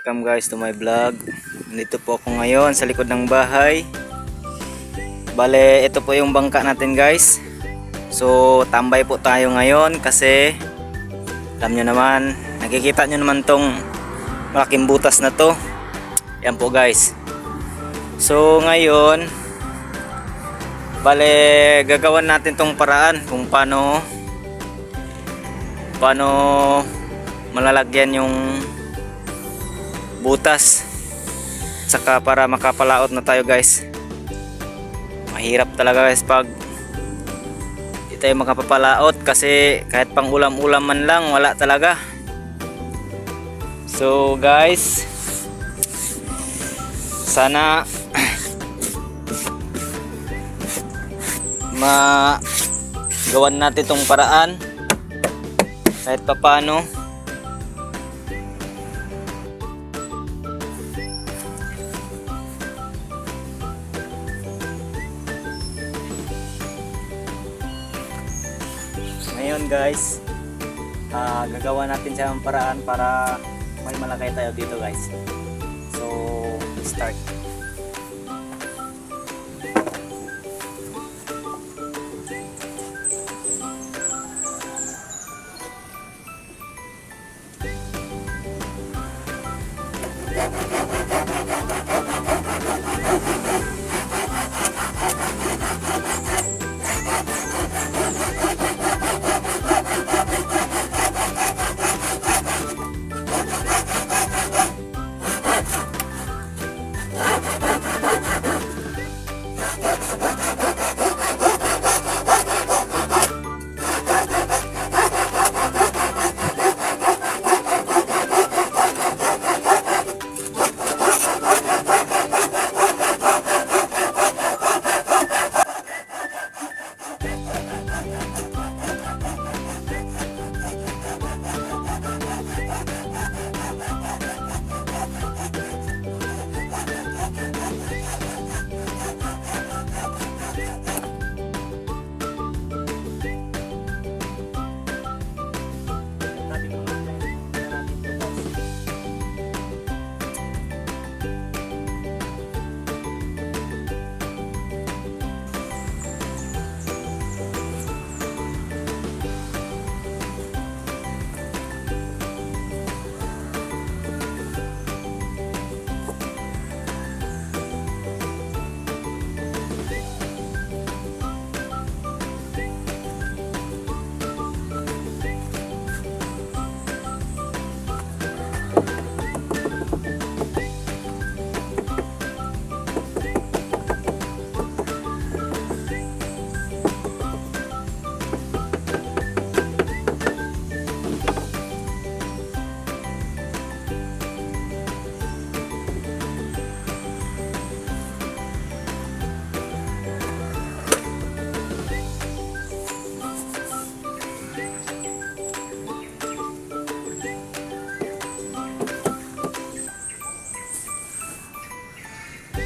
welcome guys to my vlog. Nandito po ako ngayon sa likod ng bahay. Bale, ito po yung bangka natin guys. So, tambay po tayo ngayon kasi alam nyo naman, nakikita nyo naman tong malaking butas na to. Yan po guys. So, ngayon, bale, gagawan natin tong paraan kung paano malalagyan yung butas, saka para makapalaot na tayo guys. Mahirap talaga guys pag di tayo makapapalaot kasi kahit pang ulam-ulam man lang wala talaga. So guys, sana magawan natin tong paraan kahit papano. Ngayon guys, gagawa natin siya ng paraan para may malagay tayo dito guys. So, start.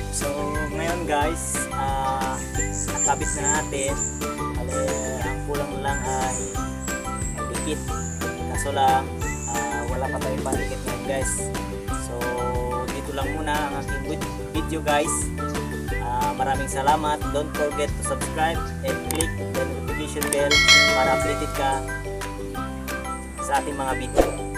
So ngayon guys, nakabit na natin. Ang kulang lang ay dikit. Kaso lang, wala pa tayong pandikit ngayon guys. So dito lang muna ang aking video guys. Maraming salamat. Don't forget to subscribe and click the notification bell para updated ka sa ating mga video.